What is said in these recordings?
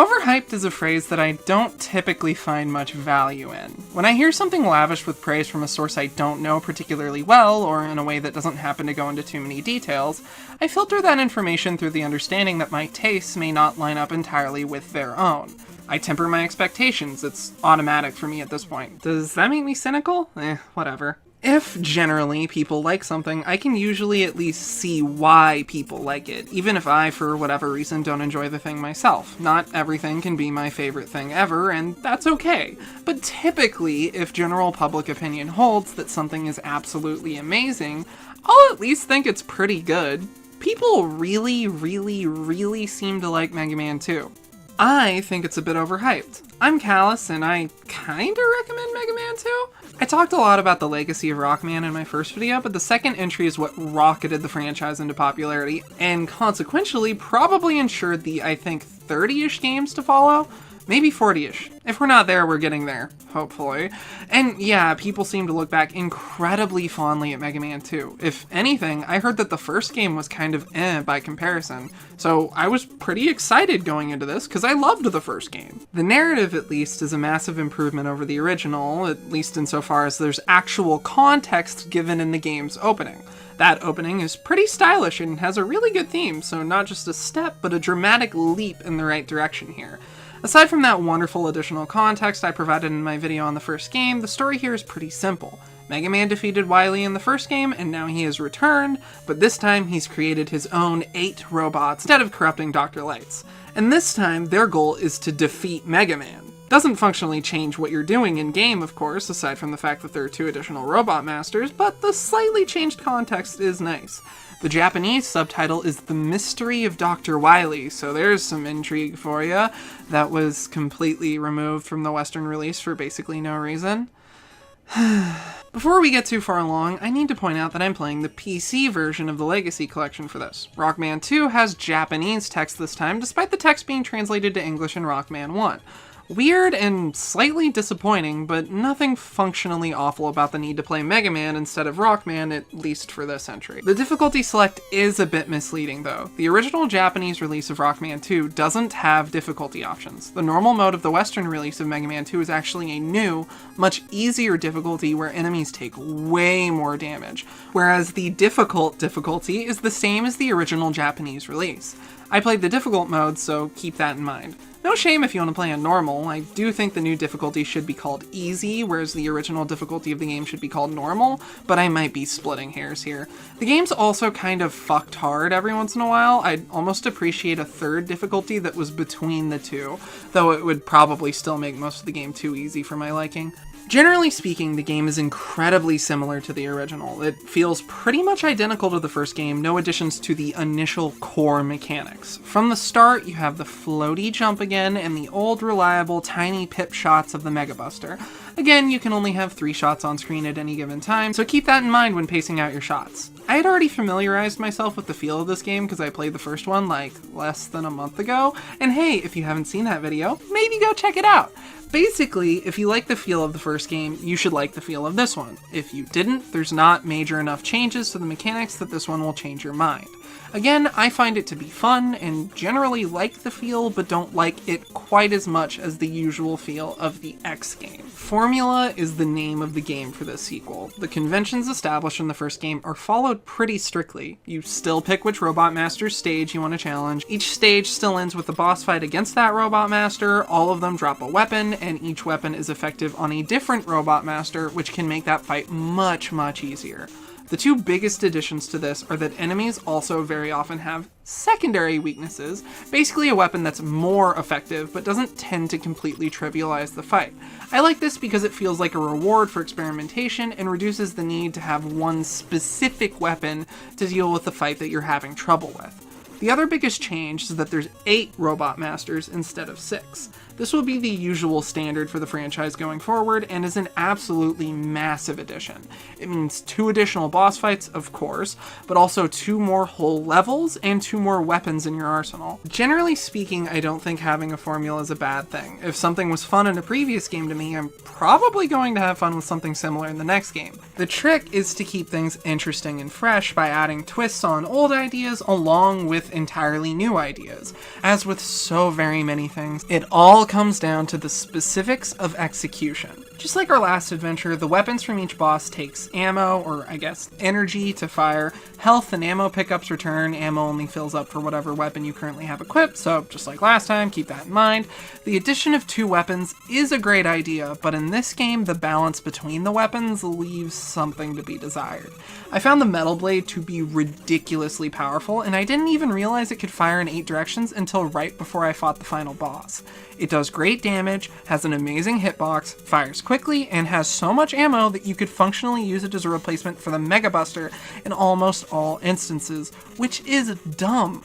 Overhyped is a phrase that I don't typically find much value in. When I hear something lavished with praise from a source I don't know particularly well, or in a way that doesn't happen to go into too many details, I filter that information through the understanding that my tastes may not line up entirely with their own. I temper my expectations, it's automatic for me at this point. Does that make me cynical? Whatever. If, generally, people like something, I can usually at least see why people like it, even if I, for whatever reason, don't enjoy the thing myself. Not everything can be my favorite thing ever, and that's okay. But typically, if general public opinion holds that something is absolutely amazing, I'll at least think it's pretty good. People really seem to like Mega Man 2. I think it's a bit overhyped. I'm Kalice, and I kinda recommend Mega Man 2. I talked a lot about the legacy of Rockman in my first video, but the second entry is what rocketed the franchise into popularity, and consequentially probably ensured the, I think, 30-ish games to follow. Maybe 40-ish. If we're not there, we're getting there, hopefully. And yeah, people seem to look back incredibly fondly at Mega Man 2. If anything, I heard that the first game was kind of by comparison, so I was pretty excited going into this because I loved the first game. The narrative, at least, is a massive improvement over the original, at least insofar as there's actual context given in the game's opening. That opening is pretty stylish and has a really good theme, so not just a step, but a dramatic leap in the right direction here. Aside from that wonderful additional context I provided in my video on the first game, the story here is pretty simple. Mega Man defeated Wiley in the first game, and now he has returned, but this time he's created his own 8 robots instead of corrupting Dr. Light's. And this time, their goal is to defeat Mega Man. Doesn't functionally change what you're doing in-game, of course, aside from the fact that there are 2 additional robot masters, but the slightly changed context is nice. The Japanese subtitle is The Mystery of Dr. Wiley, so there's some intrigue for you. That was completely removed from the Western release for basically no reason. Before we get too far along, I need to point out that I'm playing the PC version of the Legacy Collection for this. Rockman 2 has Japanese text this time, despite the text being translated to English in Rockman 1. Weird and slightly disappointing, but nothing functionally awful about the need to play Mega Man instead of Rockman, at least for this entry. The difficulty select is a bit misleading though. The original Japanese release of Rockman 2 doesn't have difficulty options. The normal mode of the Western release of Mega Man 2 is actually a new, much easier difficulty where enemies take way more damage, whereas the difficult difficulty is the same as the original Japanese release. I played the difficult mode, so keep that in mind. No shame if you want to play on normal. I do think the new difficulty should be called easy, whereas the original difficulty of the game should be called normal, but I might be splitting hairs here. The game's also kind of fucked hard every once in a while. I'd almost appreciate a third difficulty that was between the two, though it would probably still make most of the game too easy for my liking. Generally speaking, the game is incredibly similar to the original. It feels pretty much identical to the first game, no additions to the initial core mechanics. From the start, you have the floaty jump again, and the old reliable tiny pip shots of the Mega Buster. Again, you can only have 3 shots on screen at any given time, so keep that in mind when pacing out your shots. I had already familiarized myself with the feel of this game because I played the first one like less than a month ago, and hey, if you haven't seen that video, maybe go check it out. Basically, if you like the feel of the first game, you should like the feel of this one. If you didn't, there's not major enough changes to the mechanics that this one will change your mind. Again, I find it to be fun and generally like the feel, but don't like it quite as much as the usual feel of the X game. Formula is the name of the game for this sequel. The conventions established in the first game are followed pretty strictly. You still pick which Robot Master's stage you want to challenge. Each stage still ends with a boss fight against that Robot Master, all of them drop a weapon, and each weapon is effective on a different Robot Master, which can make that fight much easier. The 2 biggest additions to this are that enemies also very often have secondary weaknesses, basically a weapon that's more effective but doesn't tend to completely trivialize the fight. I like this because it feels like a reward for experimentation and reduces the need to have one specific weapon to deal with the fight that you're having trouble with. The other biggest change is that there's 8 Robot Masters instead of 6. This will be the usual standard for the franchise going forward and is an absolutely massive addition. It means 2 additional boss fights, of course, but also 2 more whole levels and 2 more weapons in your arsenal. Generally speaking, I don't think having a formula is a bad thing. If something was fun in a previous game to me, I'm probably going to have fun with something similar in the next game. The trick is to keep things interesting and fresh by adding twists on old ideas along with with entirely new ideas. As with so very many things, it all comes down to the specifics of execution. Just like our last adventure, the weapons from each boss takes ammo, or I guess energy, to fire. Health and ammo pickups return. Ammo only fills up for whatever weapon you currently have equipped, so just like last time, keep that in mind. The addition of 2 weapons is a great idea, but in this game, the balance between the weapons leaves something to be desired. I found the Metal Blade to be ridiculously powerful, and I didn't even realize it could fire in 8 directions until right before I fought the final boss. It does great damage, has an amazing hitbox, fires quickly, and has so much ammo that you could functionally use it as a replacement for the Mega Buster in almost all instances, which is dumb.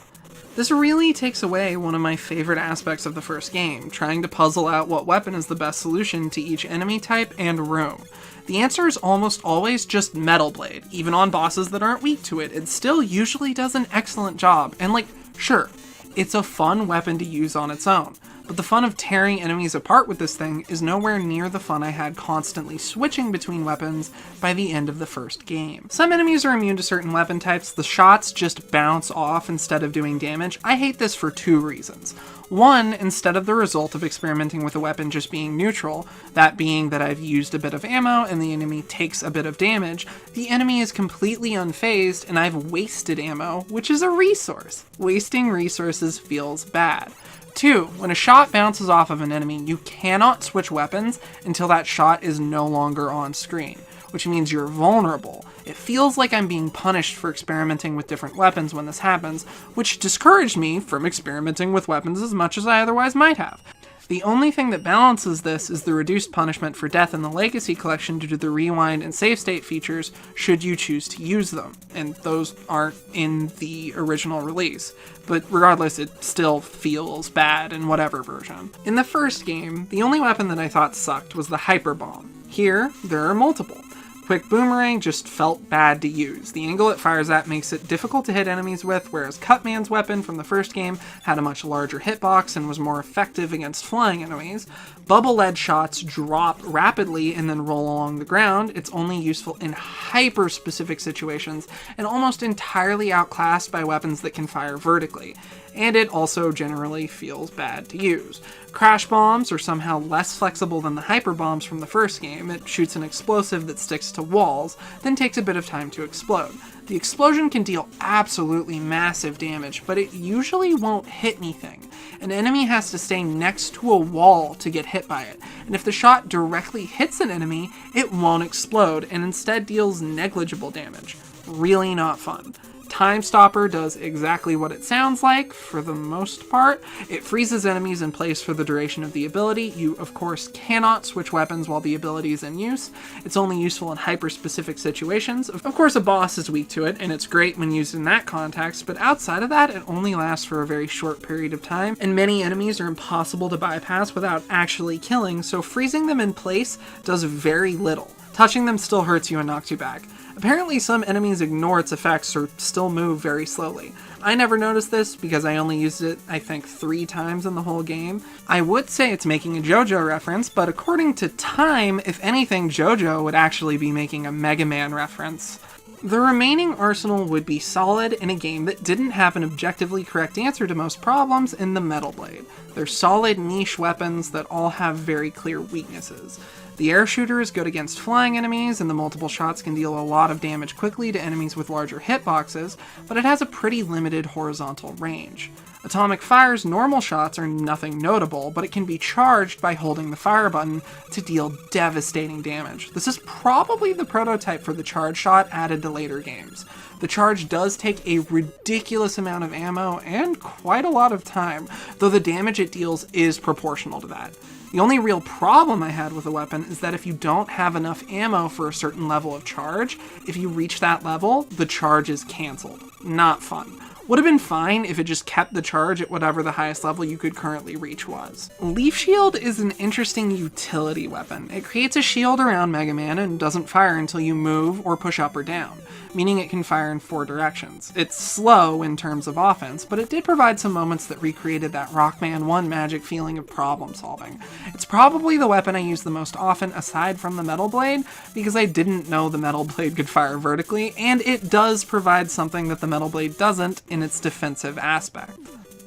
This really takes away one of my favorite aspects of the first game, trying to puzzle out what weapon is the best solution to each enemy type and room. The answer is almost always just Metal Blade. Even on bosses that aren't weak to it, it still usually does an excellent job, and sure, it's a fun weapon to use on its own. But the fun of tearing enemies apart with this thing is nowhere near the fun I had constantly switching between weapons by the end of the first game. Some enemies are immune to certain weapon types, the shots just bounce off instead of doing damage. I hate this for 2 reasons. One, instead of the result of experimenting with a weapon just being neutral, that being that I've used a bit of ammo and the enemy takes a bit of damage, the enemy is completely unfazed and I've wasted ammo, which is a resource. Wasting resources feels bad. 2, when a shot bounces off of an enemy, you cannot switch weapons until that shot is no longer on screen, which means you're vulnerable. It feels like I'm being punished for experimenting with different weapons when this happens, which discouraged me from experimenting with weapons as much as I otherwise might have. The only thing that balances this is the reduced punishment for death in the Legacy Collection due to the rewind and save state features should you choose to use them, and those aren't in the original release. But regardless, it still feels bad in whatever version. In the first game, the only weapon that I thought sucked was the Hyper Bomb. Here, there are multiple. Quick Boomerang just felt bad to use. The angle it fires at makes it difficult to hit enemies with, whereas Cutman's weapon from the first game had a much larger hitbox and was more effective against flying enemies. Bubble lead shots drop rapidly and then roll along the ground. It's only useful in hyper-specific situations and almost entirely outclassed by weapons that can fire vertically. And it also generally feels bad to use. Crash Bombs are somehow less flexible than the Hyper Bombs from the first game. It shoots an explosive that sticks to walls, then takes a bit of time to explode. The explosion can deal absolutely massive damage, but it usually won't hit anything. An enemy has to stay next to a wall to get hit by it, and if the shot directly hits an enemy, it won't explode, and instead deals negligible damage. Really not fun. Time Stopper does exactly what it sounds like, for the most part. It freezes enemies in place for the duration of the ability. You, of course, cannot switch weapons while the ability is in use. It's only useful in hyper-specific situations. Of course, a boss is weak to it, and it's great when used in that context, but outside of that, it only lasts for a very short period of time, and many enemies are impossible to bypass without actually killing, so freezing them in place does very little. Touching them still hurts you and knocks you back. Apparently some enemies ignore its effects or still move very slowly. I never noticed this because I only used it, I think, 3 times in the whole game. I would say it's making a JoJo reference, but according to Time, if anything, JoJo would actually be making a Mega Man reference. The remaining arsenal would be solid in a game that didn't have an objectively correct answer to most problems in the Metal Blade. They're solid niche weapons that all have very clear weaknesses. The air shooter is good against flying enemies, and the multiple shots can deal a lot of damage quickly to enemies with larger hitboxes, but it has a pretty limited horizontal range. Atomic Fire's normal shots are nothing notable, but it can be charged by holding the fire button to deal devastating damage. This is probably the prototype for the charge shot added to later games. The charge does take a ridiculous amount of ammo and quite a lot of time, though the damage it deals is proportional to that. The only real problem I had with the weapon is that if you don't have enough ammo for a certain level of charge, if you reach that level, the charge is cancelled. Not fun. Would have been fine if it just kept the charge at whatever the highest level you could currently reach was. Leaf Shield is an interesting utility weapon. It creates a shield around Mega Man and doesn't fire until you move or push up or down, meaning it can fire in 4 directions. It's slow in terms of offense, but it did provide some moments that recreated that Rockman 1 magic feeling of problem solving. It's probably the weapon I use the most often aside from the Metal Blade, because I didn't know the Metal Blade could fire vertically, and it does provide something that the Metal Blade doesn't in its defensive aspect.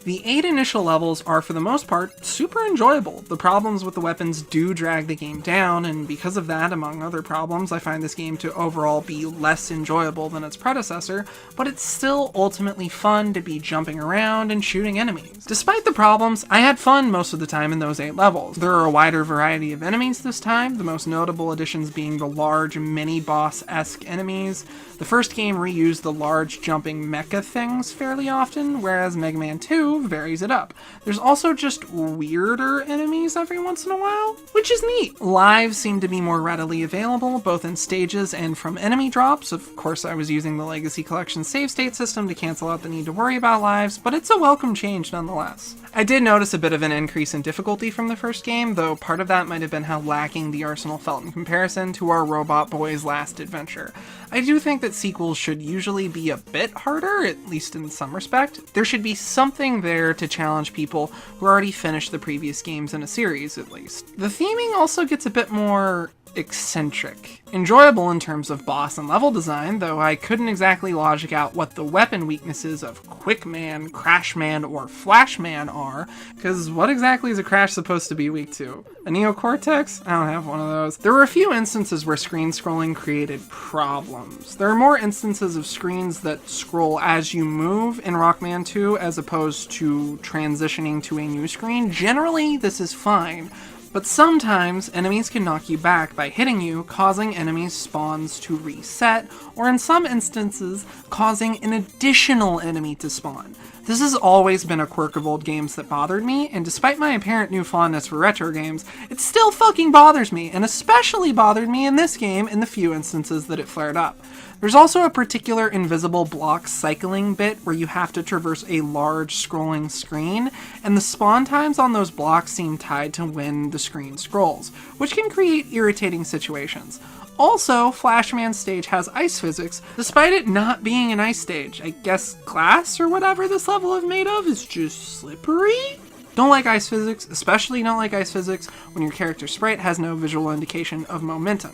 The 8 initial levels are, for the most part, super enjoyable. The problems with the weapons do drag the game down, and because of that, among other problems, I find this game to overall be less enjoyable than its predecessor, but it's still ultimately fun to be jumping around and shooting enemies. Despite the problems, I had fun most of the time in those 8 levels. There are a wider variety of enemies this time, the most notable additions being the large mini-boss-esque enemies. The first game reused the large jumping mecha things fairly often, whereas Mega Man 2 varies it up. There's also just weirder enemies every once in a while, which is neat. Lives seem to be more readily available, both in stages and from enemy drops. Of course, I was using the Legacy Collection save state system to cancel out the need to worry about lives, but it's a welcome change nonetheless. I did notice a bit of an increase in difficulty from the first game, though part of that might have been how lacking the arsenal felt in comparison to our Robot Boy's last adventure. I do think that sequels should usually be a bit harder, at least in some respect. There should be something there to challenge people who already finished the previous games in a series, at least. The theming also gets a bit more eccentric. Enjoyable in terms of boss and level design, though I couldn't exactly logic out what the weapon weaknesses of Quick Man, Crash Man, or Flash Man are, because what exactly is a Crash supposed to be weak to? A Neocortex? I don't have one of those. There were a few instances where screen scrolling created problems. There are more instances of screens that scroll as you move in Rockman 2 as opposed to transitioning to a new screen. Generally, this is fine. But sometimes, enemies can knock you back by hitting you, causing enemies' spawns to reset, or in some instances, causing an additional enemy to spawn. This has always been a quirk of old games that bothered me, and despite my apparent new fondness for retro games, it still fucking bothers me, and especially bothered me in this game in the few instances that it flared up. There's also a particular invisible block cycling bit where you have to traverse a large scrolling screen, and the spawn times on those blocks seem tied to when the screen scrolls, which can create irritating situations. Also, Flashman's stage has ice physics, despite it not being an ice stage. I guess glass or whatever this level is made of is just slippery? Don't like ice physics, especially don't like ice physics when your character's sprite has no visual indication of momentum.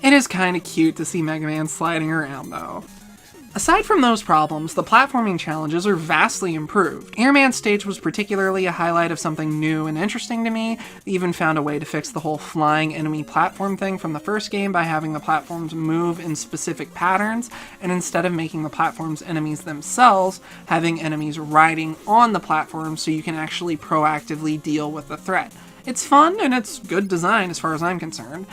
It is kinda cute to see Mega Man sliding around though. Aside from those problems, the platforming challenges are vastly improved. Airman's stage was particularly a highlight of something new and interesting to me. They even found a way to fix the whole flying enemy platform thing from the first game by having the platforms move in specific patterns, and instead of making the platforms enemies themselves, having enemies riding on the platform so you can actually proactively deal with the threat. It's fun and it's good design as far as I'm concerned.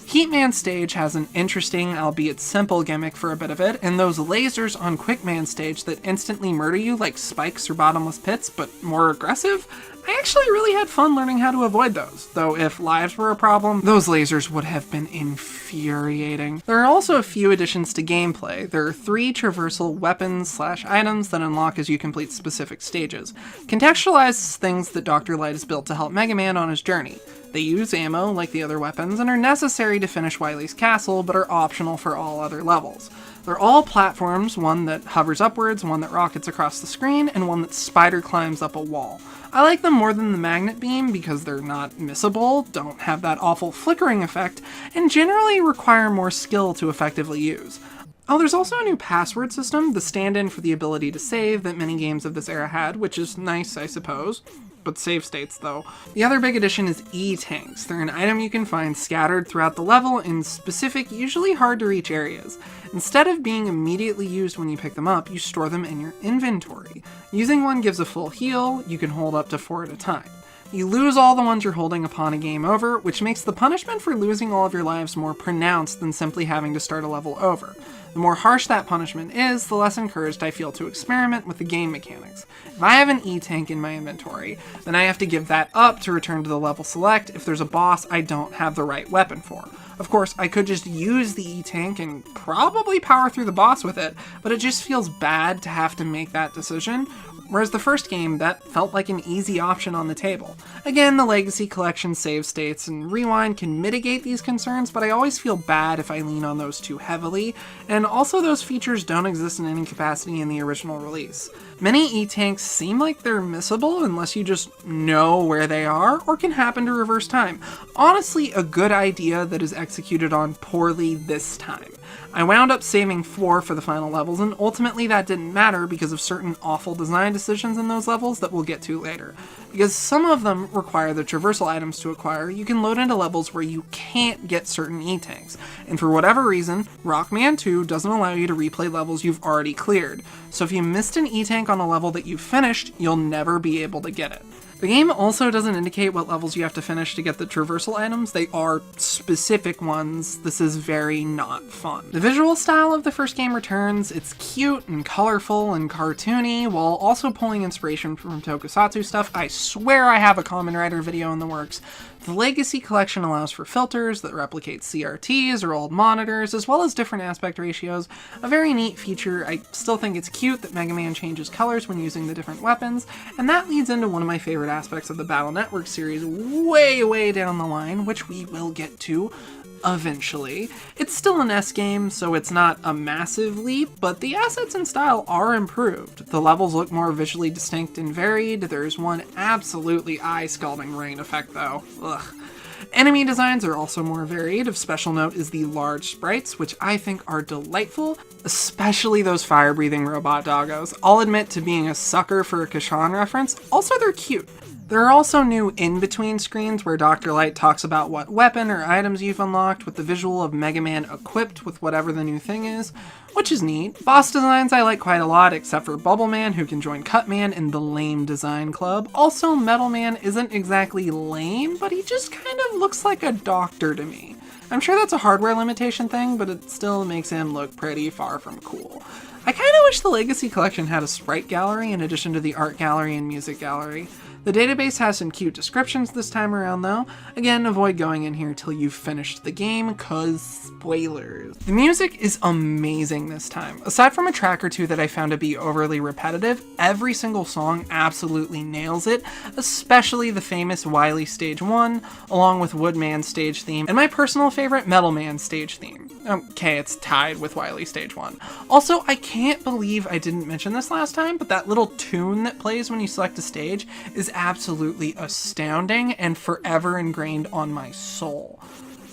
Heatman's stage has an interesting, albeit simple gimmick for a bit of it, and those lasers on Quickman's stage that instantly murder you like spikes or bottomless pits, but more aggressive, I actually really had fun learning how to avoid those, though if lives were a problem, those lasers would have been infuriating. There are also a few additions to gameplay. There are 3 traversal weapons/items that unlock as you complete specific stages. Contextualizes things that Dr. Light has built to help Mega Man on his journey. They use ammo like the other weapons and are necessary to finish Wiley's castle, but are optional for all other levels. They're all platforms, one that hovers upwards, one that rockets across the screen, and one that spider climbs up a wall. I like them more than the magnet beam because they're not missable, don't have that awful flickering effect, and generally require more skill to effectively use. Oh, there's also a new password system, the stand-in for the ability to save that many games of this era had, which is nice, I suppose. But save states, though. The other big addition is E-tanks. They're an item you can find scattered throughout the level in specific, usually hard-to-reach areas. Instead of being immediately used when you pick them up, you store them in your inventory. Using one gives a full heal, you can hold up to 4 at a time. You lose all the ones you're holding upon a game over, which makes the punishment for losing all of your lives more pronounced than simply having to start a level over. The more harsh that punishment is, the less encouraged I feel to experiment with the game mechanics. If I have an E-tank in my inventory, then I have to give that up to return to the level select if there's a boss I don't have the right weapon for. Of course, I could just use the E-tank and probably power through the boss with it, but it just feels bad to have to make that decision. Whereas the first game, that felt like an easy option on the table. Again, the Legacy Collection save states and rewind can mitigate these concerns, but I always feel bad if I lean on those too heavily, and also those features don't exist in any capacity in the original release. Many E-tanks seem like they're missable unless you just know where they are, or can happen to reverse time. Honestly, a good idea that is executed on poorly this time. I wound up saving 4 for the final levels, and ultimately that didn't matter because of certain awful design decisions in those levels that we'll get to later. Because some of them require the traversal items to acquire, you can load into levels where you can't get certain E-tanks, and for whatever reason, Rockman 2 doesn't allow you to replay levels you've already cleared, so if you missed an E-tank on a level that you've finished, you'll never be able to get it. The game also doesn't indicate what levels you have to finish to get the traversal items. They are specific ones. This is very not fun. The visual style of the first game returns. It's cute and colorful and cartoony, while also pulling inspiration from tokusatsu stuff. I swear I have a Kamen Rider video in the works. The Legacy Collection allows for filters that replicate CRTs or old monitors, as well as different aspect ratios. A very neat feature. I still think it's cute that Mega Man changes colors when using the different weapons, and that leads into one of my favorite aspects of the Battle Network series way down the line, which we will get to eventually. It's still an S game, so it's not a massive leap, but the assets and style are improved. The levels look more visually distinct and varied. There's one absolutely eye-scalding rain effect though. Ugh. Enemy designs are also more varied. Of special note is the large sprites, which I think are delightful, especially those fire-breathing robot doggos. I'll admit to being a sucker for a Kashan reference, also they're cute. There are also new in-between screens where Dr. Light talks about what weapon or items you've unlocked with the visual of Mega Man equipped with whatever the new thing is, which is neat. Boss designs I like quite a lot, except for Bubble Man, who can join Cut Man in the lame design club. Also, Metal Man isn't exactly lame, but he just kind of looks like a doctor to me. I'm sure that's a hardware limitation thing, but it still makes him look pretty far from cool. I kinda wish the Legacy Collection had a Sprite Gallery in addition to the Art Gallery and Music Gallery. The database has some cute descriptions this time around though. Again, avoid going in here till you've finished the game, cause spoilers. The music is amazing this time. Aside from a track or two that I found to be overly repetitive, every single song absolutely nails it, especially the famous Wiley Stage 1, along with Woodman's stage theme, and my personal favorite, Metal Man's stage theme. Okay, it's tied with Wiley Stage 1. Also, I can't believe I didn't mention this last time, but that little tune that plays when you select a stage is absolutely astounding and forever ingrained on my soul.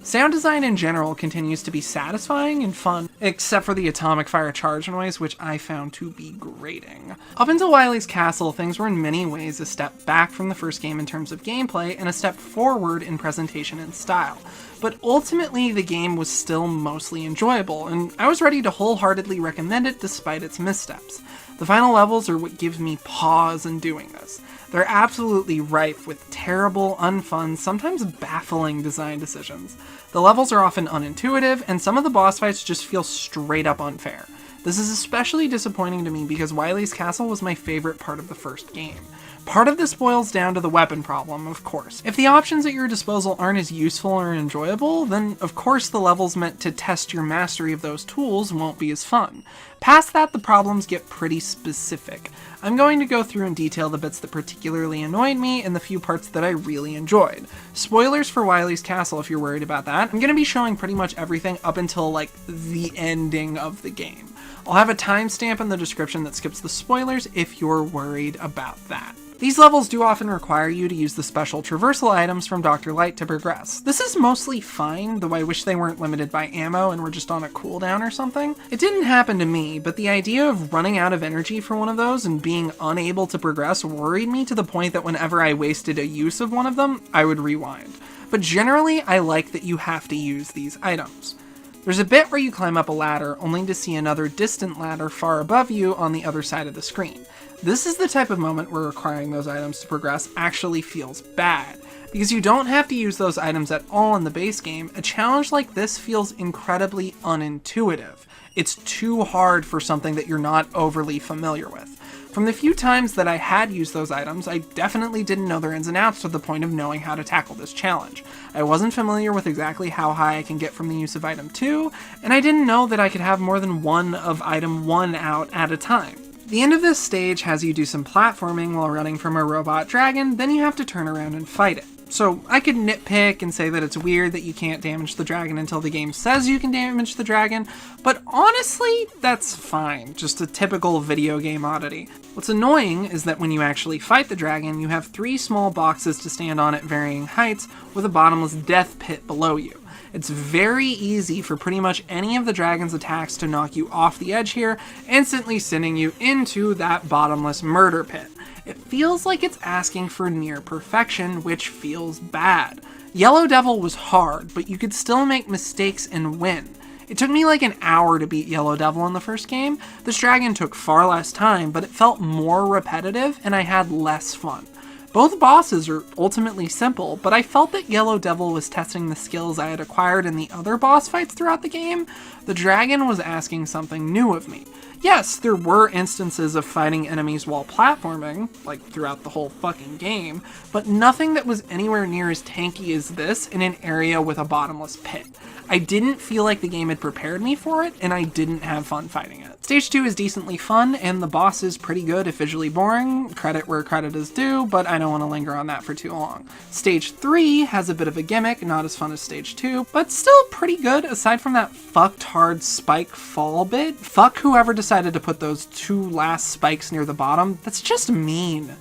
Sound design in general continues to be satisfying and fun, except for the atomic fire charge noise, which I found to be grating. Up until Wily's Castle, things were in many ways a step back from the first game in terms of gameplay and a step forward in presentation and style. But ultimately, the game was still mostly enjoyable, and I was ready to wholeheartedly recommend it despite its missteps. The final levels are what gives me pause in doing this. They're absolutely rife with terrible, unfun, sometimes baffling design decisions. The levels are often unintuitive, and some of the boss fights just feel straight up unfair. This is especially disappointing to me because Wily's Castle was my favorite part of the first game. Part of this boils down to the weapon problem, of course. If the options at your disposal aren't as useful or enjoyable, then of course the levels meant to test your mastery of those tools won't be as fun. Past that, the problems get pretty specific. I'm going to go through and detail the bits that particularly annoyed me and the few parts that I really enjoyed. Spoilers for Wily's Castle if you're worried about that. I'm going to be showing pretty much everything up until like the ending of the game. I'll have a timestamp in the description that skips the spoilers if you're worried about that. These levels do often require you to use the special traversal items from Dr. Light to progress. This is mostly fine, though I wish they weren't limited by ammo and were just on a cooldown or something. It didn't happen to me, but the idea of running out of energy for one of those and being unable to progress worried me to the point that whenever I wasted a use of one of them, I would rewind. But generally, I like that you have to use these items. There's a bit where you climb up a ladder only to see another distant ladder far above you on the other side of the screen. This is the type of moment where requiring those items to progress actually feels bad. Because you don't have to use those items at all in the base game, a challenge like this feels incredibly unintuitive. It's too hard for something that you're not overly familiar with. From the few times that I had used those items, I definitely didn't know their ins and outs to the point of knowing how to tackle this challenge. I wasn't familiar with exactly how high I can get from the use of item 2, and I didn't know that I could have more than one of item 1 out at a time. The end of this stage has you do some platforming while running from a robot dragon, then you have to turn around and fight it. So I could nitpick and say that it's weird that you can't damage the dragon until the game says you can damage the dragon, but honestly, that's fine, just a typical video game oddity. What's annoying is that when you actually fight the dragon, you have 3 small boxes to stand on at varying heights with a bottomless death pit below you. It's very easy for pretty much any of the dragon's attacks to knock you off the edge here, instantly sending you into that bottomless murder pit. It feels like it's asking for near perfection, which feels bad. Yellow Devil was hard, but you could still make mistakes and win. It took me like an hour to beat Yellow Devil in the first game. This dragon took far less time, but it felt more repetitive and I had less fun. Both bosses are ultimately simple, but I felt that Yellow Devil was testing the skills I had acquired in the other boss fights throughout the game. The dragon was asking something new of me. Yes, there were instances of fighting enemies while platforming, like throughout the whole fucking game, but nothing that was anywhere near as tanky as this in an area with a bottomless pit. I didn't feel like the game had prepared me for it, and I didn't have fun fighting it. Stage 2 is decently fun, and the boss is pretty good if visually boring, credit where credit is due, but I don't want to linger on that for too long. Stage 3 has a bit of a gimmick, not as fun as Stage 2, but still pretty good aside from that fucked hard spike fall bit. Fuck whoever decided to put those 2 last spikes near the bottom, that's just mean.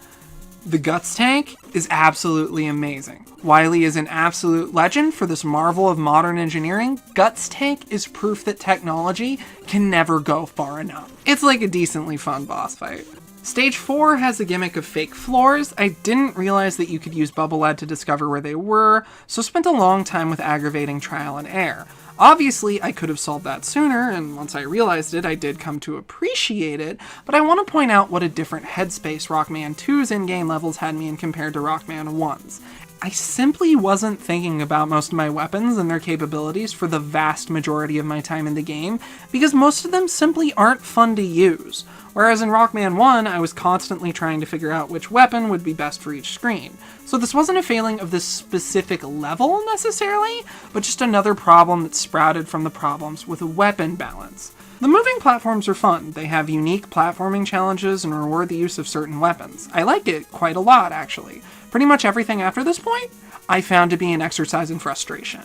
The Guts tank is absolutely amazing. Wiley is an absolute legend for this marvel of modern engineering. Guts tank is proof that technology can never go far enough. It's like a decently fun boss fight. Stage 4 has a gimmick of fake floors. I didn't realize that you could use bubble lead to discover where they were, so spent a long time with aggravating trial and error. Obviously, I could have solved that sooner, and once I realized it, I did come to appreciate it, but I want to point out what a different headspace Rockman 2's in-game levels had me in compared to Rockman 1's. I simply wasn't thinking about most of my weapons and their capabilities for the vast majority of my time in the game, because most of them simply aren't fun to use. Whereas in Rockman 1, I was constantly trying to figure out which weapon would be best for each screen. So this wasn't a failing of this specific level necessarily, but just another problem that sprouted from the problems with weapon balance. The moving platforms are fun. They have unique platforming challenges and reward the use of certain weapons. I like it quite a lot, actually. Pretty much everything after this point, I found to be an exercise in frustration.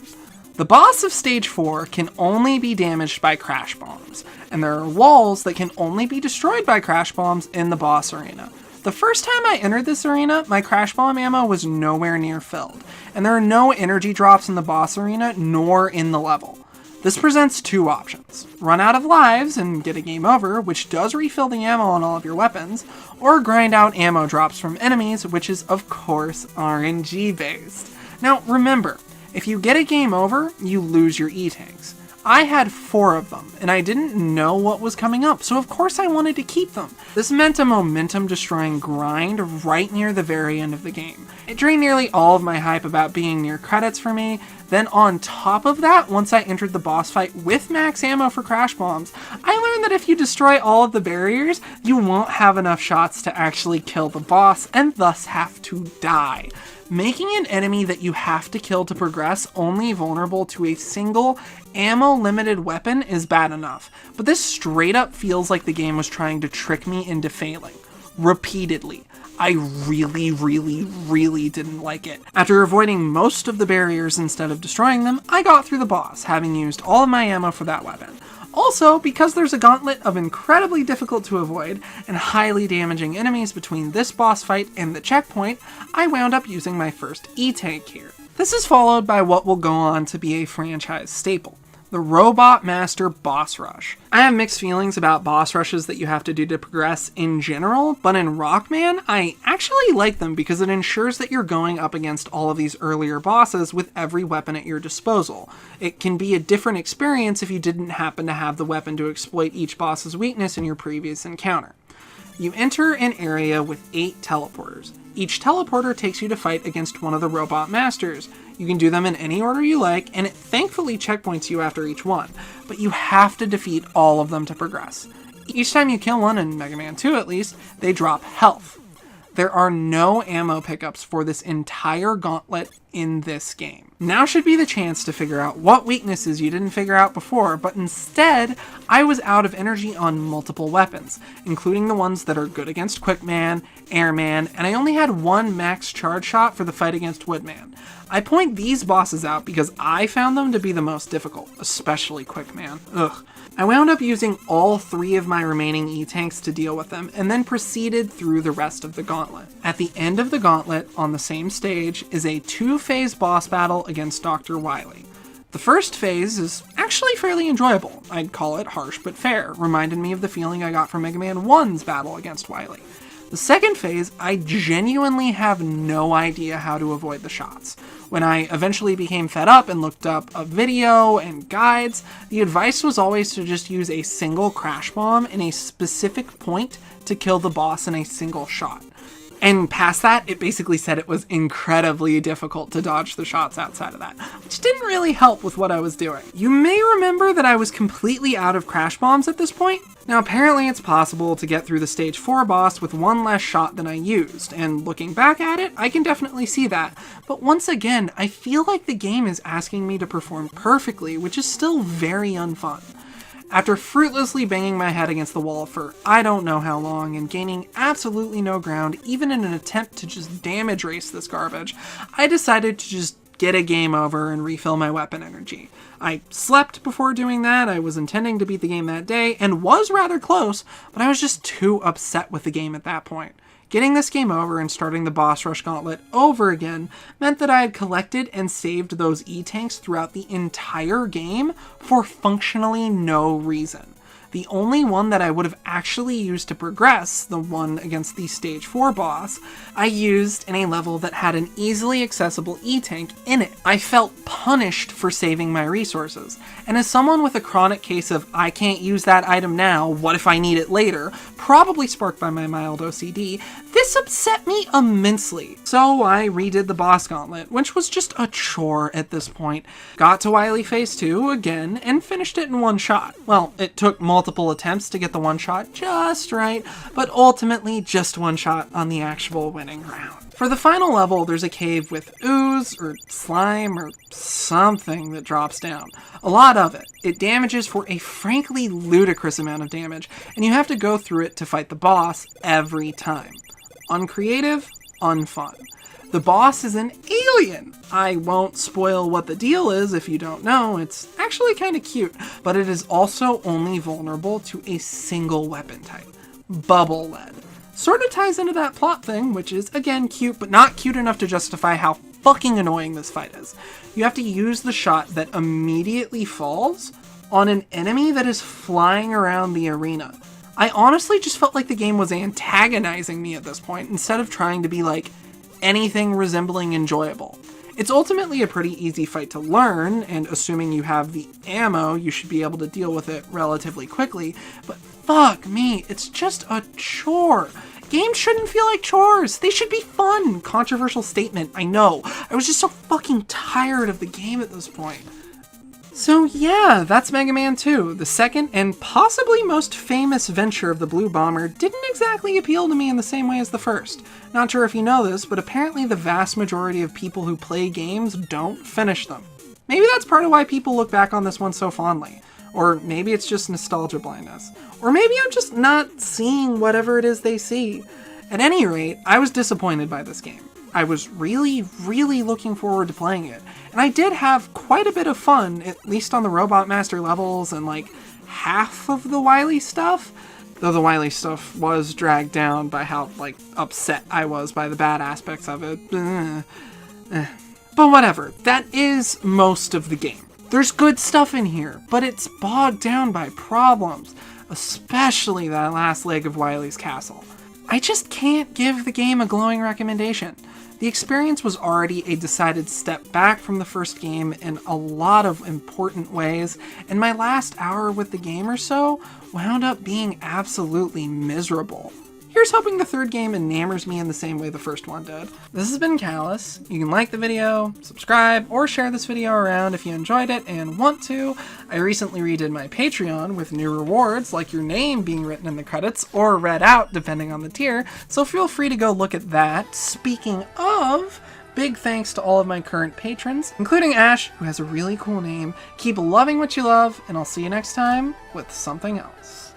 The boss of Stage 4 can only be damaged by crash bombs, and there are walls that can only be destroyed by crash bombs in the boss arena. The first time I entered this arena, my crash bomb ammo was nowhere near filled, and there are no energy drops in the boss arena nor in the level. This presents 2 options. Run out of lives and get a game over, which does refill the ammo on all of your weapons, or grind out ammo drops from enemies, which is of course RNG based. Now remember, if you get a game over, you lose your E-tanks. I had 4 of them, and I didn't know what was coming up, so of course I wanted to keep them. This meant a momentum-destroying grind right near the very end of the game. It drained nearly all of my hype about being near credits for me. Then on top of that, once I entered the boss fight with max ammo for crash bombs, I learned that if you destroy all of the barriers, you won't have enough shots to actually kill the boss, and thus have to die. Making an enemy that you have to kill to progress only vulnerable to a single ammo-limited weapon is bad enough, but this straight up feels like the game was trying to trick me into failing. Repeatedly. I really didn't like it. After avoiding most of the barriers instead of destroying them, I got through the boss, having used all of my ammo for that weapon. Also, because there's a gauntlet of incredibly difficult to avoid and highly damaging enemies between this boss fight and the checkpoint, I wound up using my first E-tank here. This is followed by what will go on to be a franchise staple, the Robot Master Boss Rush. I have mixed feelings about boss rushes that you have to do to progress in general, but in Rockman, I actually like them because it ensures that you're going up against all of these earlier bosses with every weapon at your disposal. It can be a different experience if you didn't happen to have the weapon to exploit each boss's weakness in your previous encounter. You enter an area with 8 teleporters. Each teleporter takes you to fight against one of the Robot Masters. You can do them in any order you like, and it thankfully checkpoints you after each one, but you have to defeat all of them to progress. Each time you kill one, in Mega Man 2 at least, they drop health. There are no ammo pickups for this entire gauntlet in this game. Now should be the chance to figure out what weaknesses you didn't figure out before, but instead, I was out of energy on multiple weapons, including the ones that are good against Quickman, Airman, and I only had 1 max charge shot for the fight against Woodman. I point these bosses out because I found them to be the most difficult, especially Quickman. Ugh. I wound up using all 3 of my remaining E-tanks to deal with them, and then proceeded through the rest of the gauntlet. At the end of the gauntlet, on the same stage, is a 2-phase boss battle against Dr. Wiley. The first phase is actually fairly enjoyable. I'd call it harsh but fair, reminded me of the feeling I got from Mega Man 1's battle against Wiley. The second phase, I genuinely have no idea how to avoid the shots. When I eventually became fed up and looked up a video and guides, the advice was always to just use a single crash bomb in a specific point to kill the boss in a single shot. And past that, it basically said it was incredibly difficult to dodge the shots outside of that, which didn't really help with what I was doing. You may remember that I was completely out of crash bombs at this point. Now apparently it's possible to get through the stage 4 boss with one less shot than I used, and looking back at it, I can definitely see that. But once again, I feel like the game is asking me to perform perfectly, which is still very unfun. After fruitlessly banging my head against the wall for I don't know how long and gaining absolutely no ground, even in an attempt to just damage race this garbage, I decided to just get a game over and refill my weapon energy. I slept before doing that. I was intending to beat the game that day and was rather close, but I was just too upset with the game at that point. Getting this game over and starting the boss rush gauntlet over again meant that I had collected and saved those E-tanks throughout the entire game for functionally no reason. The only one that I would have actually used to progress, the one against the stage 4 boss, I used in a level that had an easily accessible E-tank in it. I felt punished for saving my resources, and as someone with a chronic case of I can't use that item now, what if I need it later, probably sparked by my mild OCD, this upset me immensely. So I redid the boss gauntlet, which was just a chore at this point. Got to Wiley Phase 2 again, and finished it in one shot. Well, it took multiple attempts to get the one shot just right, but ultimately just one shot on the actual winning round. For the final level, there's a cave with ooze, or slime, or something that drops down. A lot of it. It damages for a frankly ludicrous amount of damage, and you have to go through it to fight the boss every time. Uncreative, unfun. The boss is an alien. I won't spoil what the deal is if you don't know. It's actually kind of cute, but it is also only vulnerable to a single weapon type, bubble lead. Sort of ties into that plot thing, which is again cute, but not cute enough to justify how fucking annoying this fight is. You have to use the shot that immediately falls on an enemy that is flying around the arena. I honestly just felt like the game was antagonizing me at this point instead of trying to be like anything resembling enjoyable. It's ultimately a pretty easy fight to learn, and assuming you have the ammo, you should be able to deal with it relatively quickly, but fuck me, it's just a chore. Games shouldn't feel like chores. They should be fun. Controversial statement, I know. I was just so fucking tired of the game at this point. So yeah, that's Mega Man 2. The second and possibly most famous venture of the Blue Bomber didn't exactly appeal to me in the same way as the first. Not sure if you know this, but apparently the vast majority of people who play games don't finish them. Maybe that's part of why people look back on this one so fondly. Or maybe it's just nostalgia blindness. Or maybe I'm just not seeing whatever it is they see. At any rate, I was disappointed by this game. I was really looking forward to playing it. And I did have quite a bit of fun, at least on the Robot Master levels and like half of the Wiley stuff. Though the Wiley stuff was dragged down by how like upset I was by the bad aspects of it. But whatever, that is most of the game. There's good stuff in here, but it's bogged down by problems, especially that last leg of Wiley's castle. I just can't give the game a glowing recommendation. The experience was already a decided step back from the first game in a lot of important ways, and my last hour with the game or so wound up being absolutely miserable. Here's hoping the third game enamors me in the same way the first one did. This has been Kalice. You can like the video, subscribe, or share this video around if you enjoyed it and want to. I recently redid my Patreon with new rewards like your name being written in the credits or read out depending on the tier, so feel free to go look at that. Speaking of, big thanks to all of my current patrons, including Ash, who has a really cool name. Keep loving what you love, and I'll see you next time with something else.